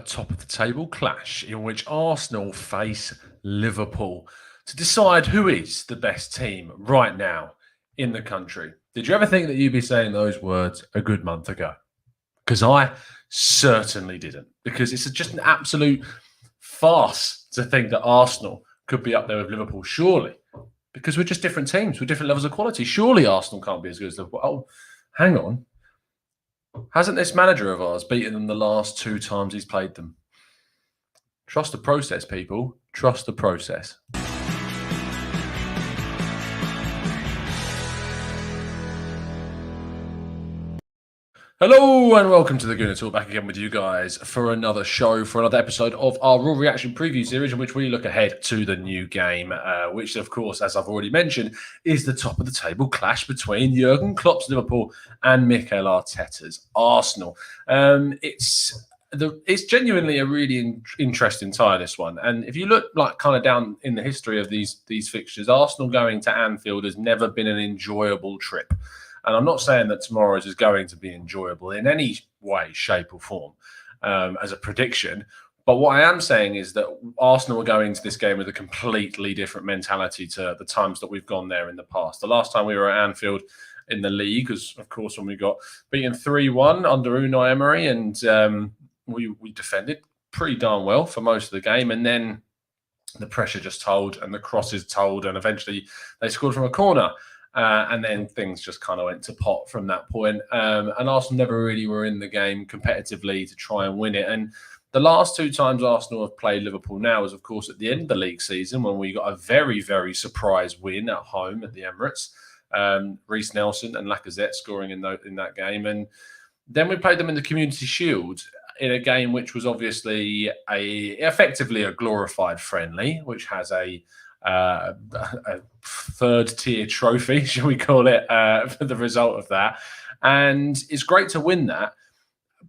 a top of the table clash in which Arsenal face Liverpool to decide who is the best team right now in the country. Did you ever think that you'd be saying those words a good month ago? Because I certainly didn't. Because it's just an absolute farce to think that Arsenal could be up there with Liverpool, surely. Because we're just different teams with different levels of quality. Surely Arsenal can't be as good as Liverpool. Oh, hang on. Hasn't this manager of ours beaten them the last 2 times he's played them? Trust the process, people. Trust the process. Hello and welcome to the Gooner Talk, back again with you guys for another show, for another episode of our Raw Reaction preview series in which we look ahead to the new game, which of course, as I've already mentioned, is the top of the table clash between Jurgen Klopp's Liverpool and Mikel Arteta's Arsenal. It's genuinely a really interesting tie, this one. And if you look like kind of down in the history of these fixtures, Arsenal going to Anfield has never been an enjoyable trip. And I'm not saying that tomorrow's is going to be enjoyable in any way, shape, or form as a prediction. But what I am saying is that Arsenal are going into this game with a completely different mentality to the times that we've gone there in the past. The last time we were at Anfield in the league was, of course, when we got beaten 3-1 under Unai Emery, and we defended pretty darn well for most of the game. And then the pressure just told, and the crosses told, and eventually they scored from a corner. And then things just kind of went to pot from that point. And Arsenal never really were in the game competitively to try and win it. And the last 2 times Arsenal have played Liverpool now was, of course, at the end of the league season when we got a very, very surprise win at home at the Emirates. Reece Nelson and Lacazette scoring in that game. And then we played them in the Community Shield in a game which was obviously effectively a glorified friendly, which has a 3rd-tier trophy, shall we call it, for the result of that. And it's great to win that.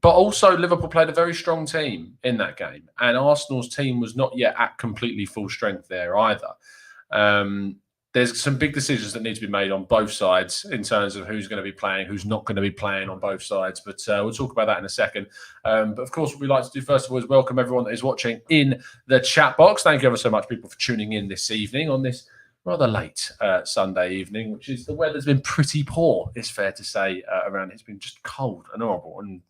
But also Liverpool played a very strong team in that game. And Arsenal's team was not yet at completely full strength there either. There's some big decisions that need to be made on both sides in terms of who's going to be playing, who's not going to be playing on both sides. But we'll talk about that in a second. But of course, what we like to do first of all is welcome everyone that is watching in the chat box. Thank you ever so much, people, for tuning in this evening on this rather late Sunday evening, which is the weather's been pretty poor, it's fair to say, around. It's been just cold and horrible. And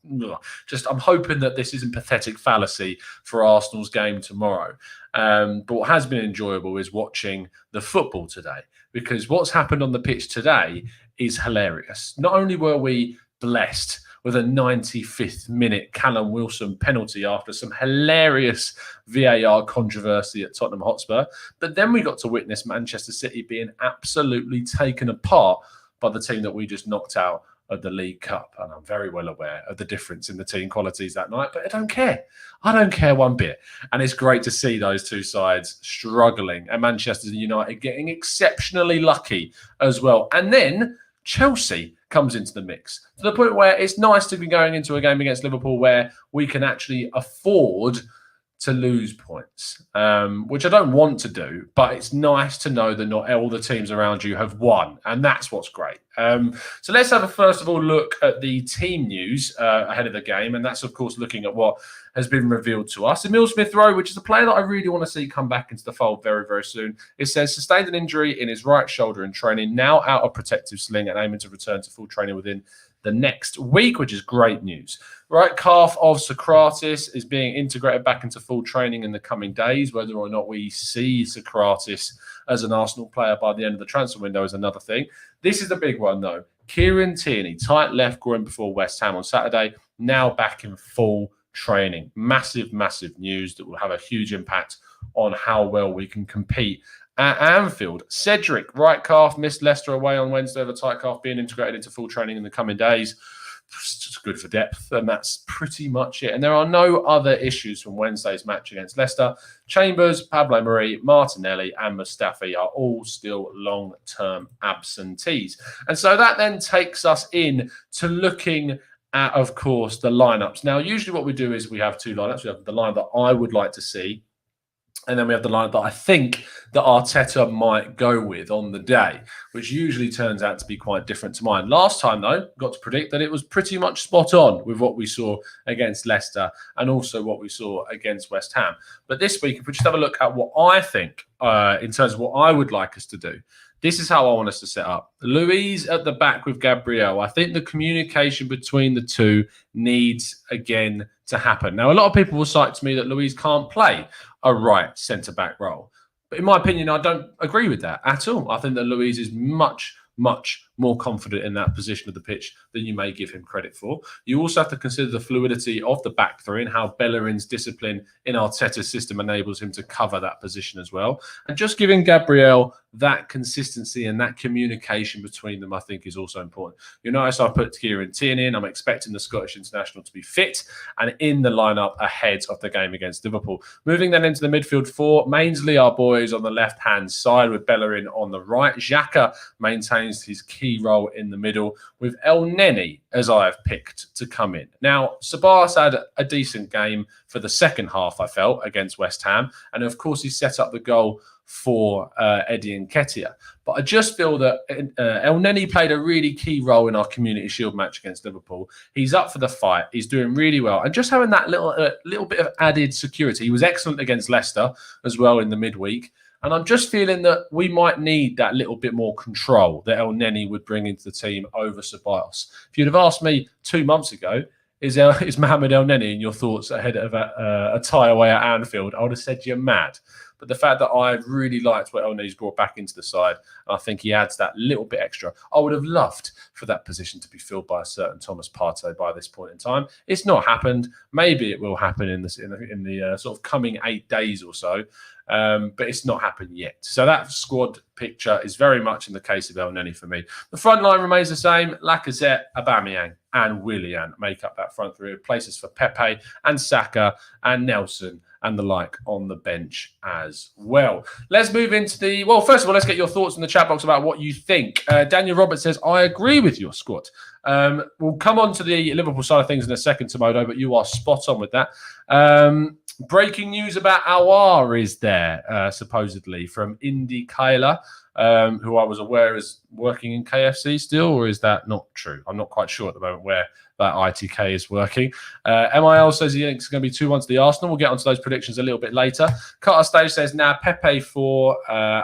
I'm hoping that this isn't pathetic fallacy for Arsenal's game tomorrow. But what has been enjoyable is watching the football today, because what's happened on the pitch today is hilarious. Not only were we blessed with a 95th minute Callum Wilson penalty after some hilarious VAR controversy at Tottenham Hotspur, but then we got to witness Manchester City being absolutely taken apart by the team that we just knocked out of the League Cup. And I'm very well aware of the difference in the team qualities that night, but I don't care. I don't care one bit. And it's great to see those 2 sides struggling and Manchester United getting exceptionally lucky as well. And then Chelsea comes into the mix to the point where it's nice to be going into a game against Liverpool where we can actually afford to lose points, which I don't want to do, but it's nice to know that not all the teams around you have won, and that's what's great. So let's have a first of all look at the team news ahead of the game, and that's of course looking at what has been revealed to us. Emile Smith-Rowe, which is a player that I really want to see come back into the fold very, very soon. It says sustained an injury in his right shoulder in training, now out of protective sling and aiming to return to full training within the next week, which is great news. Right calf of Socrates is being integrated back into full training in the coming days. Whether or not we see Socrates as an Arsenal player by the end of the transfer window is another thing. This is the big one, though. Kieran Tierney, tight left groin before West Ham on Saturday, now back in full training. Massive, massive news that will have a huge impact on how well we can compete at Anfield. Cedric, right calf, missed Leicester away on Wednesday with a tight calf, being integrated into full training in the coming days. It's just good for depth, and that's pretty much it. And there are no other issues from Wednesday's match against Leicester. Chambers, Pablo Mari, Martinelli, and Mustafi are all still long-term absentees. And so that then takes us in to looking at, of course, the lineups. Now, usually what we do is we have 2 lineups. We have the line that I would like to see, and then we have the line that I think that Arteta might go with on the day, which usually turns out to be quite different to mine. Last time, though, got to predict that it was pretty much spot on with what we saw against Leicester and also what we saw against West Ham. But this week, if we just have a look at what I think in terms of what I would like us to do, this is how I want us to set up. Luiz at the back with Gabriel. I think the communication between the two needs, again, to happen. Now, a lot of people will cite to me that Luiz can't play a right centre-back role. But in my opinion, I don't agree with that at all. I think that Luiz is much more confident in that position of the pitch than you may give him credit for. You also have to consider the fluidity of the back three and how Bellerin's discipline in Arteta's system enables him to cover that position as well. And just giving Gabriel that consistency and that communication between them, I think, is also important. You notice I put Tierney in. I'm expecting the Scottish international to be fit and in the lineup ahead of the game against Liverpool. Moving then into the midfield four, Mainsley, our boys, on the left-hand side with Bellerin on the right. Xhaka maintains his key role in the middle with El Neni, as I have picked, to come in. Now, Sabas had a decent game for the second half, I felt, against West Ham. And of course, he set up the goal for Eddie Nketiah. But I just feel that El Neni played a really key role in our Community Shield match against Liverpool. He's up for the fight. He's doing really well. And just having that little bit of added security. He was excellent against Leicester as well in the midweek. And I'm just feeling that we might need that little bit more control that El Neni would bring into the team over Ceballos. If you'd have asked me 2 months ago, is Mohamed El Neni in your thoughts ahead of a tie away at Anfield, I would have said you're mad. But the fact that I really liked what El Neni's brought back into the side, and I think he adds that little bit extra. I would have loved for that position to be filled by a certain Thomas Partey by this point in time. It's not happened. Maybe it will happen in the sort of coming 8 days or so. But it's not happened yet. So that squad picture is very much in the case of El Neni for me. The front line remains the same. Lacazette, Aubameyang and Willian make up that front three. Places for Pepe and Saka and Nelson and the like on the bench as well. Let's move into the... Well, first of all, let's get your thoughts in the chat box about what you think. Daniel Roberts says, I agree with your squad. We'll come on to the Liverpool side of things in a second, Tomodo, but you are spot on with that. Breaking news about Aouar is there, supposedly, from Indy Kayla, who I was aware is working in KFC still, or is that not true? I'm not quite sure at the moment where that ITK is working. MIL says he thinks it's going to be 2-1 to the Arsenal. We'll get onto those predictions a little bit later. Carter Stage says, now Pepe 4,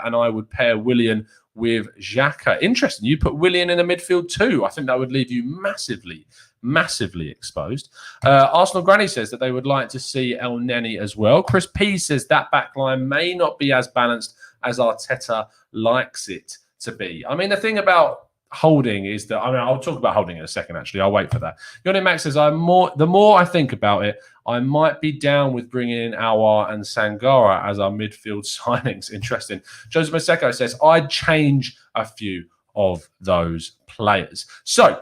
and I would pair Willian with Xhaka. Interesting. You put Willian in the midfield too. I think that would leave you massively exposed. Arsenal Granny says that they would like to see El Neni as well. Chris P says that backline may not be as balanced as Arteta likes it to be. I mean, the thing about holding is that, I mean, I'll talk about holding in a second, actually. I'll wait for that. Yoni Max says, the more I think about it, I might be down with bringing in Aouar and Sangara as our midfield signings. Interesting. Joseph Maseko says, I'd change a few of those players. So,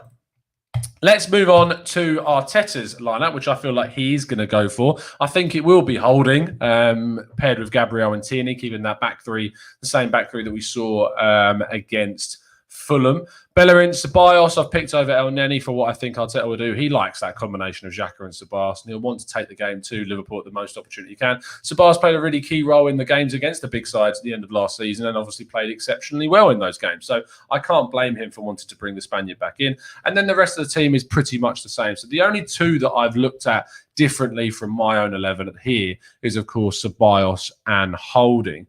let's move on to Arteta's lineup, which I feel like he's going to go for. I think it will be holding, paired with Gabriel and Tierney, keeping that back three, the same back three that we saw against Fulham. Bellerin, Ceballos, I've picked over El Neni for what I think Arteta will do. He likes that combination of Xhaka and Ceballos, and he'll want to take the game to Liverpool at the most opportunity he can. Ceballos played a really key role in the games against the big sides at the end of last season and obviously played exceptionally well in those games. So I can't blame him for wanting to bring the Spaniard back in. And then the rest of the team is pretty much the same. So the only two that I've looked at differently from my own 11 here is, of course, Ceballos and Holding.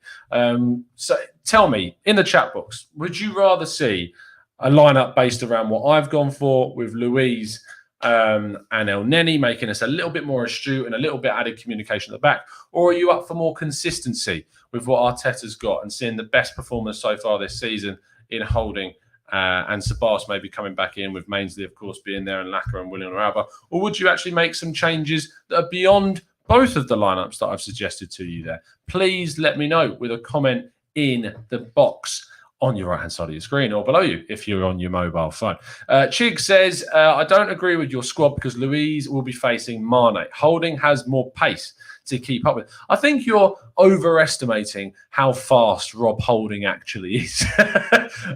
So tell me, in the chat box, would you rather see a lineup based around what I've gone for with Luiz and El Neni making us a little bit more astute and a little bit added communication at the back? Or are you up for more consistency with what Arteta's got and seeing the best performance so far this season in Holding and Sabas maybe coming back in with Mainsley, of course, being there and Laka and Willian or Auba? Or would you actually make some changes that are beyond both of the lineups that I've suggested to you there? Please let me know with a comment in the box on your right-hand side of your screen or below you if you're on your mobile phone. Chig says, I don't agree with your squad because Luiz will be facing Mane. Holding has more pace to keep up with. I think you're overestimating how fast Rob Holding actually is.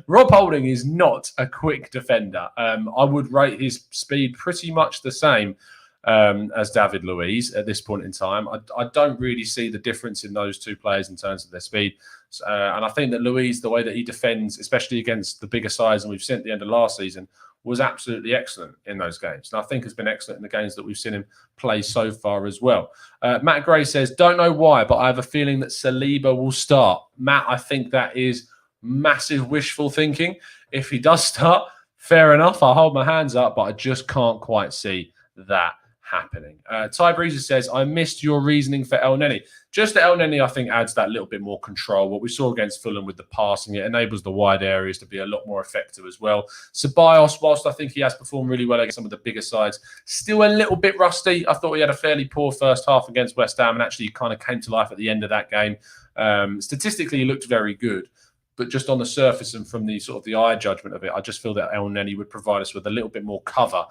Rob Holding is not a quick defender. I would rate his speed pretty much the same as David Luiz at this point in time. I don't really see the difference in those two players in terms of their speed. And I think that Luiz, the way that he defends, especially against the bigger sides, and we've seen at the end of last season, was absolutely excellent in those games. And I think has been excellent in the games that we've seen him play so far as well. Matt Gray says, don't know why, but I have a feeling that Saliba will start. Matt, I think that is massive wishful thinking. If he does start, fair enough. I'll hold my hands up, but I just can't quite see that happening. Ty Breezer says, I missed your reasoning for El Neni. Just that El Neni, I think, adds that little bit more control. What we saw against Fulham with the passing, it enables the wide areas to be a lot more effective as well. Ceballos, whilst I think he has performed really well against some of the bigger sides, still a little bit rusty. I thought he had a fairly poor first half against West Ham and actually kind of came to life at the end of that game. Statistically, he looked very good. But just on the surface and from the sort of the eye judgment of it, I just feel that El Neni would provide us with a little bit more cover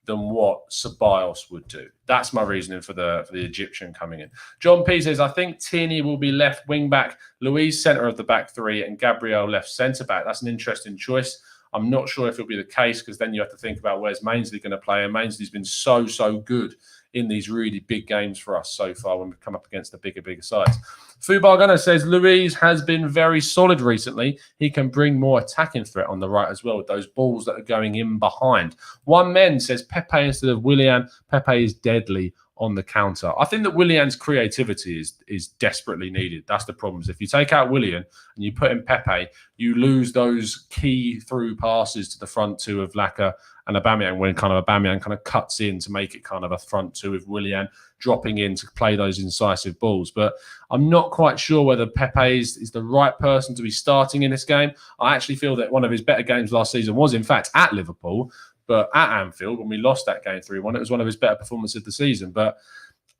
than what Ceballos would do. That's my reasoning for the Egyptian coming in. John P says, I think Tierney will be left wing back, Luiz centre of the back three, and Gabriel left centre back. That's an interesting choice. I'm not sure if it'll be the case, because then you have to think about where's Mainsley going to play. And Mainsley's been so good in these really big games for us so far when we've come up against the bigger sides. Fubar Gunner says, Luiz has been very solid recently. He can bring more attacking threat on the right as well with those balls that are going in behind. One Men says, Pepe instead of Willian. Pepe is deadly on the counter. I think that Willian's creativity is desperately needed. That's the problem. If you take out Willian and you put in Pepe, you lose those key through passes to the front two of Laka and Aubameyang, when kind of Aubameyang kind of cuts in to make it kind of a front two with Willian dropping in to play those incisive balls. But I'm not quite sure whether Pepe is the right person to be starting in this game. I actually feel that one of his better games last season was, in fact, at Liverpool, but at Anfield, when we lost that game 3-1, it was one of his better performances of the season. But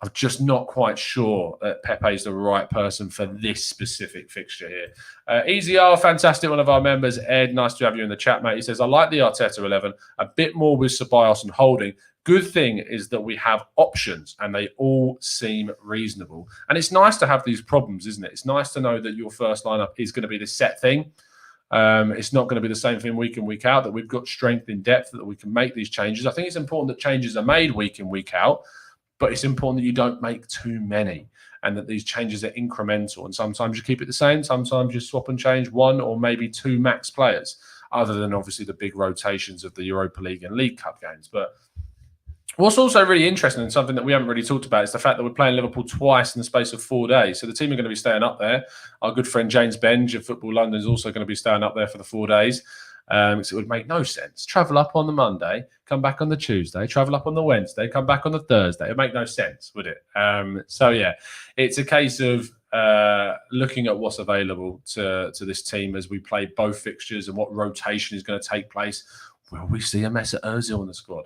I'm just not quite sure that Pepe is the right person for this specific fixture here. Easy R, fantastic, one of our members. Ed, nice to have you in the chat, mate. He says, I like the Arteta 11, a bit more with Ceballos and Holding. Good thing is that we have options and they all seem reasonable. And it's nice to have these problems, isn't it? It's nice to know that your first lineup is going to be the set thing. It's not going to be the same thing week in, week out, that we've got strength in depth, that we can make these changes. I think it's important that changes are made week in, week out, but it's important that you don't make too many and that these changes are incremental. And sometimes you keep it the same. Sometimes you swap and change one or maybe two max players, other than obviously the big rotations of the Europa League and League Cup games. But what's also really interesting and something that we haven't really talked about is the fact that we're playing Liverpool twice in the space of 4 days. So the team are going to be staying up there. Our good friend James Benge of Football London is also going to be staying up there for the 4 days. So it would make no sense. Travel up on the Monday, come back on the Tuesday, travel up on the Wednesday, come back on the Thursday. It would make no sense, would it? So, yeah, it's a case of looking at what's available to this team as we play both fixtures and what rotation is going to take place. Will we see a Mesut Ozil in the squad?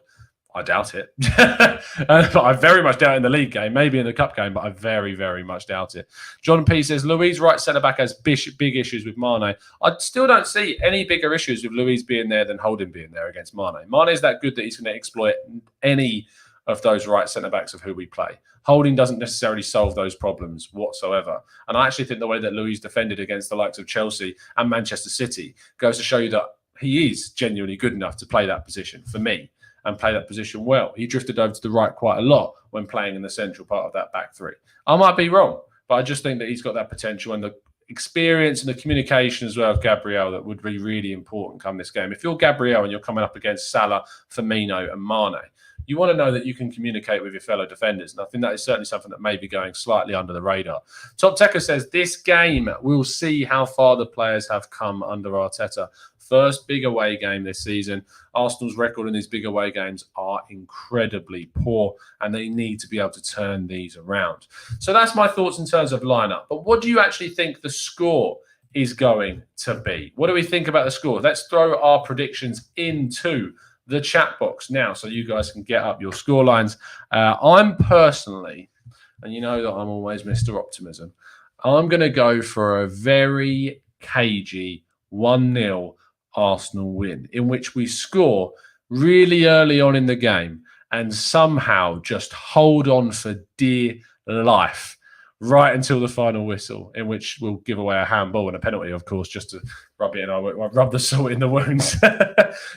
I doubt it. But I very much doubt it in the league game, maybe in the cup game, but I very, very much doubt it. John P says, Luiz right centre-back has big issues with Mane. I still don't see any bigger issues with Luiz being there than Holding being there against Mane. Mane is that good that he's going to exploit any of those right centre-backs of who we play. Holding doesn't necessarily solve those problems whatsoever. And I actually think the way that Luiz defended against the likes of Chelsea and Manchester City goes to show you that he is genuinely good enough to play that position for me. And play that position well. He drifted over to the right quite a lot when playing in the central part of that back three. I might be wrong, but I just think that he's got that potential and the experience and the communication as well of Gabriel that would be really important come this game. If you're Gabriel and you're coming up against Salah, Firmino and Mane, you want to know that you can communicate with your fellow defenders. And I think that is certainly something that may be going slightly under the radar. Top Tecker says, this game, we'll see how far the players have come under Arteta. First big away game this season. Arsenal's record in these big away games are incredibly poor, and they need to be able to turn these around. So that's my thoughts in terms of lineup. But what do you actually think the score is going to be? What do we think about the score? Let's throw our predictions into the chat box now so you guys can get up your score lines. I'm personally, and you know that I'm always Mr. Optimism, I'm going to go for a very cagey 1-0 Arsenal win, in which we score really early on in the game and somehow just hold on for dear life right until the final whistle, in which we'll give away a handball and a penalty, of course, just to rub it in. I'll rub the salt in the wounds.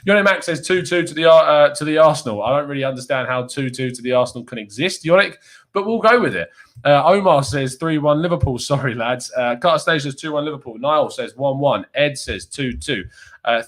Yoni Max says 2-2 to the Arsenal. I don't really understand how 2-2 to the Arsenal can exist, Yonick, but we'll go with it. Omar says 3-1 Liverpool. Sorry, lads. Carter Stage says 2-1 Liverpool. Niall says 1-1. Ed says 2-2.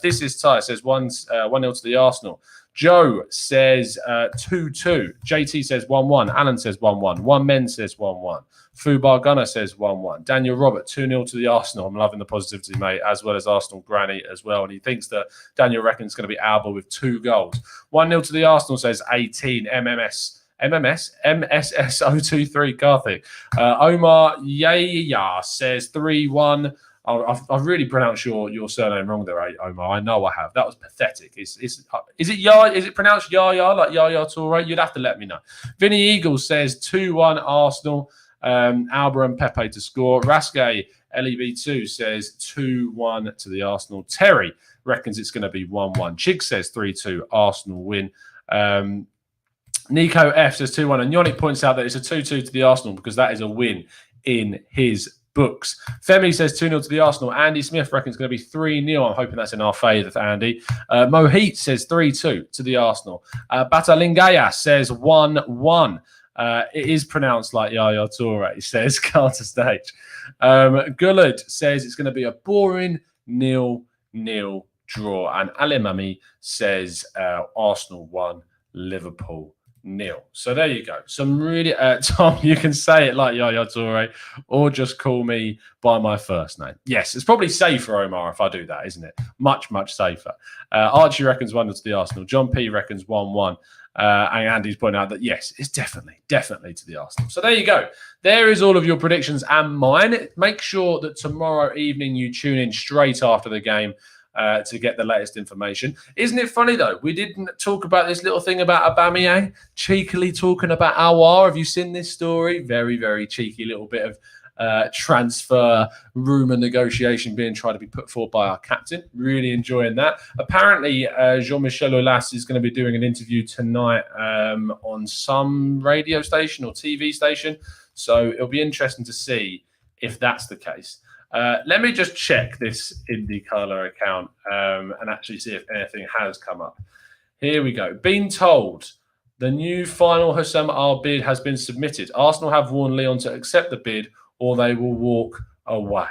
This is Ty says 1-0 to the Arsenal. Joe says 2-2. JT says 1-1. Alan says 1-1. One Men says 1-1. Fubar Gunner says 1-1. Daniel Robert 2-0 to the Arsenal. I'm loving the positivity, mate, as well as Arsenal Granny as well. And he thinks that Daniel reckons it's going to be Auba with 2 goals. 1-0 to the Arsenal says 18. MSS023 Karthik. Omar Yaya says 3-1. I've really pronounced your surname wrong there, Omar. I know I have. That was pathetic. Is it pronounced Yaya, like Yaya Toure? You'd have to let me know. Vinny Eagle says 2-1 Arsenal. Auba and Pepe to score. Raske LEB2 says 2-1 to the Arsenal. Terry reckons it's going to be 1-1. Chig says 3-2 Arsenal win. Nico F says 2-1. And Yonick points out that it's a 2-2 to the Arsenal because that is a win in his books. Femi says 2-0 to the Arsenal. Andy Smith reckons it's going to be 3-0. I'm hoping that's in our favour, Andy. Mohit says 3-2 to the Arsenal. Batalingaya says 1-1. It is pronounced like Yaya Toure, he says, Carter Stage. Gullard says it's going to be a boring 0-0 draw. And Alimami says Arsenal 1, Liverpool 0. So there you go. Some really, Tom, you can say it like Yaya Toure or just call me by my first name. Yes, it's probably safer, Omar, if I do that, isn't it? Much, much safer. Archie reckons 1-0 to the Arsenal. John P reckons 1-1. And Andy's pointing out that, yes, it's definitely to the Arsenal. So there you go. There is all of your predictions and mine. Make sure that tomorrow evening you tune in straight after the game to get the latest information. Isn't it funny, though? We didn't talk about this little thing about Aubameyang cheekily talking about Aouar. Have you seen this story? Very, very cheeky little bit of transfer rumour negotiation being tried to be put forward by our captain. Really enjoying that. Apparently, Jean-Michel Aulas is going to be doing an interview tonight on some radio station or TV station. So it'll be interesting to see if that's the case. Let me just check this IndyCarler account and actually see if anything has come up. Here we go. Been told the new final Hussam Al bid has been submitted. Arsenal have warned Lyon to accept the bid or they will walk away.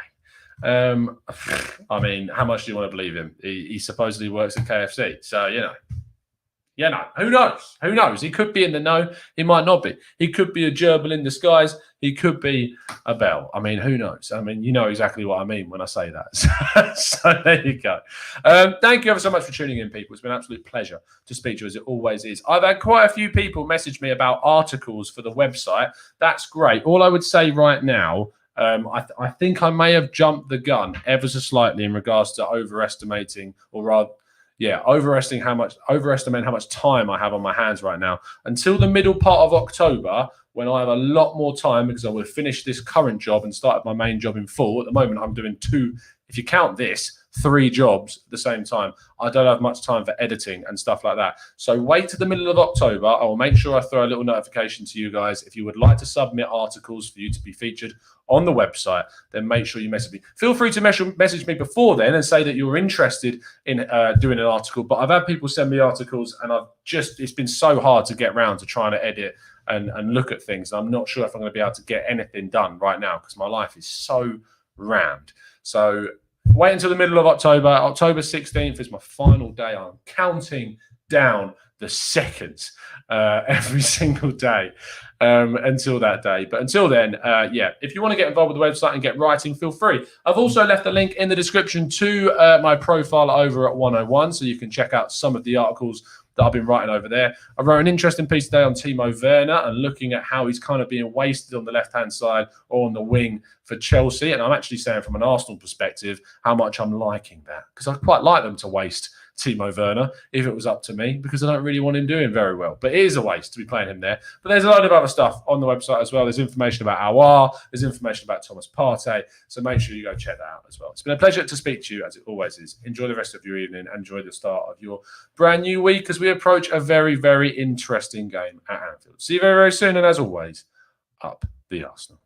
I mean, how much do you want to believe him? He supposedly works at KFC. So, who knows? Who knows? He could be in the know. He might not be. He could be a gerbil in disguise. He could be a bell. I mean, who knows? I mean, you know exactly what I mean when I say that. So there you go. Thank you ever so much for tuning in, people. It's been an absolute pleasure to speak to you, as it always is. I've had quite a few people message me about articles for the website. That's great. All I would say right now, I think I may have jumped the gun ever so slightly in regards to overestimating how much time I have on my hands right now. Until the middle part of October, when I have a lot more time, because I will have finished this current job and started my main job in full. At the moment, I'm doing 2, if you count this, 3 jobs at the same time. I don't have much time for editing and stuff like that. So wait to the middle of October. I will make sure I throw a little notification to you guys. If you would like to submit articles for you to be featured on the website, then make sure you message me. Feel free to message me before then and say that you're interested in doing an article. But I've had people send me articles and it's been so hard to get around to trying to edit and look at things. I'm not sure if I'm going to be able to get anything done right now because my life is so rammed. So wait until the middle of October. October 16th is my final day. I'm counting down the seconds every single day until that day. But until then, if you want to get involved with the website and get writing, feel free. I've also left a link in the description to my profile over at 101, so you can check out some of the articles that I've been writing over there. I wrote an interesting piece today on Timo Werner and looking at how he's kind of being wasted on the left-hand side or on the wing for Chelsea. And I'm actually saying from an Arsenal perspective how much I'm liking that, because I quite like them to waste Timo Werner if it was up to me, because I don't really want him doing very well. But it is a waste to be playing him there. But there's a load of other stuff on the website as well. There's information about Aouar. There's information about Thomas Partey. So make sure you go check that out as well. It's been a pleasure to speak to you, as it always is. Enjoy the rest of your evening. Enjoy the start of your brand new week as we approach a very, very interesting game at Anfield. See you very, very soon. And as always, up the Arsenal.